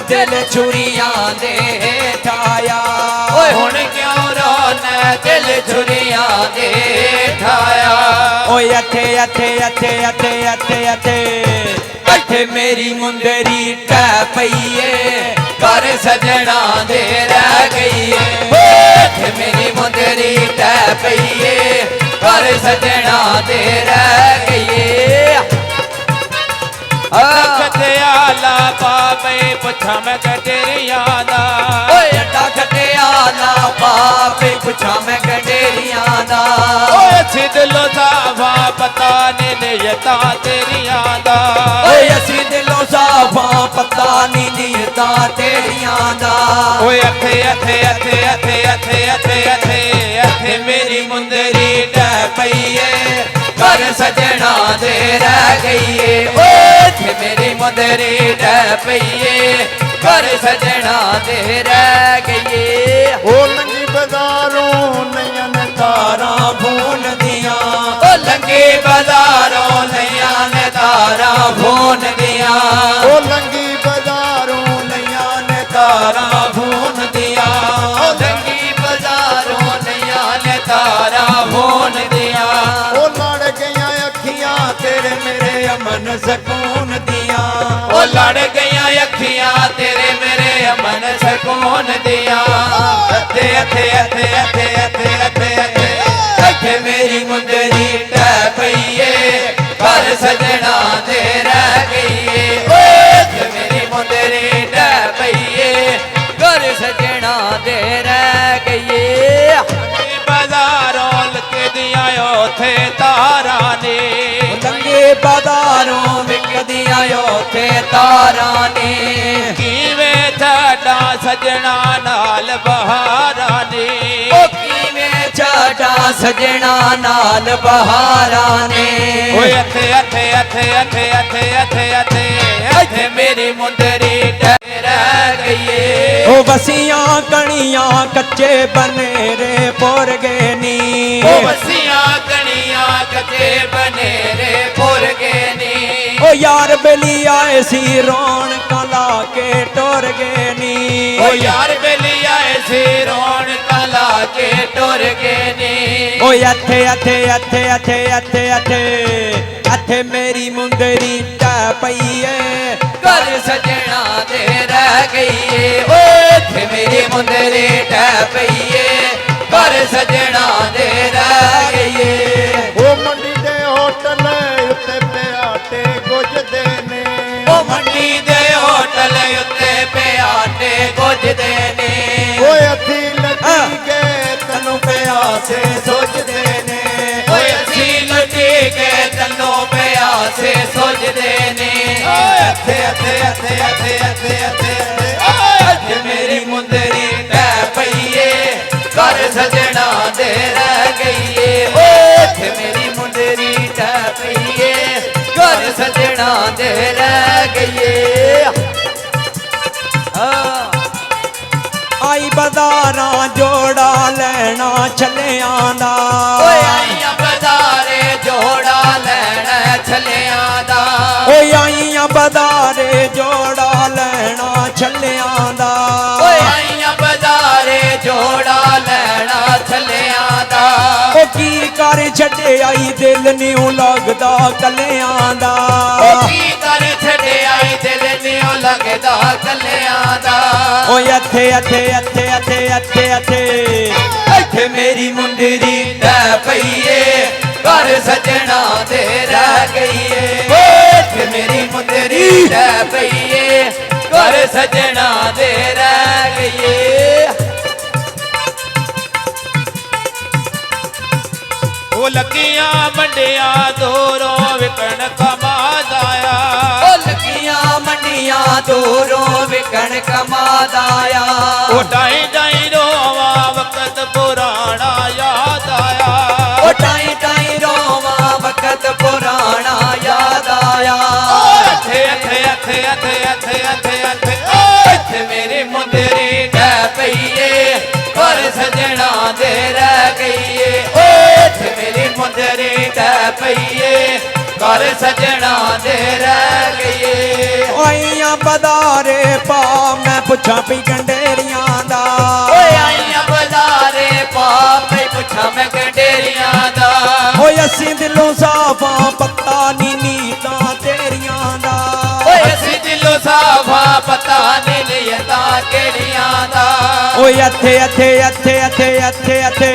दिल छुरियां दे ठाया। ओए हुण क्यों रोना दिल छुरियां दे ठाया। ओए अथे अथे अथे अथे अथे अथे अथे मेरी मुंदरी टह पईए कर सजना दे रह गई है। मेरी मुंदरी टह पईए कर सजना दे रह गई है। खटियाला पापे पुछा मैं गडेरियां दा। ओए अड्डा खटियाला पापे पुछा मैं गडेरियां दा। ओए दिलो साफा पता ने नियता तेरियां दा। ओए असी दिलो साफा पता नहीं नियता तेरियां दा। ओए अथे अथे अथे अथे अथे अथे अथे अथे मेरी मुंदरी टह पईए कर सजना दे रह गई है। ओए मेरी मुंदरी टह पईए कर सजना दे रह गई है। ओ लंगी बाजारों नैया ने तारा भून दिया। ओ लंगी बाजारों नैया ने तारा भून दिया। ओ लंगी बाजारों नैया ने तारा भून दिया। ओ लंगी बाजारों नैया ने तारा भून दिया। ओ लड़ गया अखियां तेरे मेरे अमन सकून दिया। ओ लड़ गया अखियां तेरे मेरे अमन सकून दिया। अथे अथे अथे अथे अथे अथे अथे अथे मेरी मुंदरी टह पईए कर सजना दे रह गई है। ओए मेरी मुंदरी टह पईए कर सजना दे रह गई है। बाजारों लके दिया उथे तारा ने। लंगे बाजारों विक दिया उथे तारा ने। किवें छाड़ा सजना नाल बहारा ने। ओ किवें छाड़ा सजना नाल बहारा ने। ओए अथे अथे अथे अथे अथे अथे अथे अथे मेरी मुंदरी टह रह गई है। ओ बसियां कणियां कच्चे बनेरे पुर गए नी। ओ बसियां कणियां कच्चे बनेरे पुर गए नी। ओ यार बेली आए सी रौनकां ला के टुर गए नी। ओ यार बेली आए सी रौनकां ला के टुर गए नी। ओ अथे अथे अथे अथे अथे अथे अथे मेरी मुंदरी टह पईए कर सजना दे रह गई है। ओए मेरी मुंदरी टह पईए कर सजना दे रह गई है। ओ मंडी दे होटल उत्ते प्याटे गुजदे ने। ओ मंडी दे होटल उत्ते प्याटे गुजदे ने। ओए अथी लटी के तनु प्यासे सोचदे ने। ओए असी लटी के तन्नो प्यासे सोचदे ने। अथे अथे अथे अथे अथे अथे अथे मेरी मुंदरी टह पईए कर सजना दे रह गई है। ओए मेरी मुंदरी टह पईए कर सजना दे रह गई है। आई बाजारां जोड़ा लेना छलियां दा। ओए आईया बाजारे जोड़ा लेना छलियां दा। ओए आईया बाजारे जोड़ा लेना छलियां दा। ओए आईया बाजारे जोड़ा लेना छलियां दा। ओ की कर छड़े आई दिल न्यू लगदा कलियां दा। ओ की कर छड़े आई दिल न्यू लगदा कलियां दा। ओए अथे अथे अथे अथे अथे अथे अथे मेरी मुंदरी टह पईए कर सजना दे रह गई है। ओए मेरी मुंदरी टह पईए कर सजना दे रह गई है। ओ लगियां मंडियां दूरों विकण कमादाया। ओ लगियां मंडियां दूरों विकण कमादाया। ओ डाई डाई रोवा वक्त पुराना याद आया। ओ टाई टाई रोवा वक्त पुराना याद आया। अथे अथे अथे अथे अथे अथे अथे अथे मेरी मुंदरी टह पईए कर सजना दे रह गई है। ओए मेरी मुंदरी टह पईए कर सजना दे रह गई है। आईया ਆਈਆਂ ਬਦਾਰੇ ਪਾ ਮੈਂ ਪੁੱਛਾਂ ਪਈ ਗੰਡੇਰੀਆਂ ਦਾ ਓਏ ਆਈਆਂ ਬਜ਼ਾਰੇ ਪਾਪੇ ਪੁੱਛਾਂ ਮੈਂ ਗੰਡੇਰੀਆਂ ਦਾ ਓਏ ਅਸੀਂ ਦਿਲੋਂ ਸਾਫਾਂ ਪੱਤਾ ਨੀ ਨੀਤਾਂ ਤੇਰੀਆਂ ਦਾ ਓਏ ਅਸੀਂ ਦਿਲੋਂ ਸਾਫਾ ਪਤਾ ਨਹੀਂ ਨੀਅਤਾਂ ਕਿਹੜੀਆਂ ਦਾ ਓਏ ਇੱਥੇ ਇੱਥੇ ਇੱਥੇ ਇੱਥੇ ਇੱਥੇ ਇੱਥੇ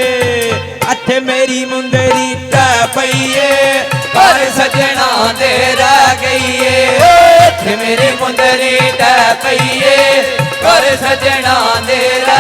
ਇੱਥੇ ਮੇਰੀ ਮੁੰਦਰੀ ਟਹਿ ਪਈ ਏ ਪਰ ਸਜਣਾ ਦੇ ਰਹਿ ਗਈ ਏ ਓਏ ਇੱਥੇ ਮੇਰੀ ਮੁੰਦਰੀ ਟਹਿ ਪਈ ਏ ਪਰ ਸਜਣਾ ਦੇ ਰਹਿ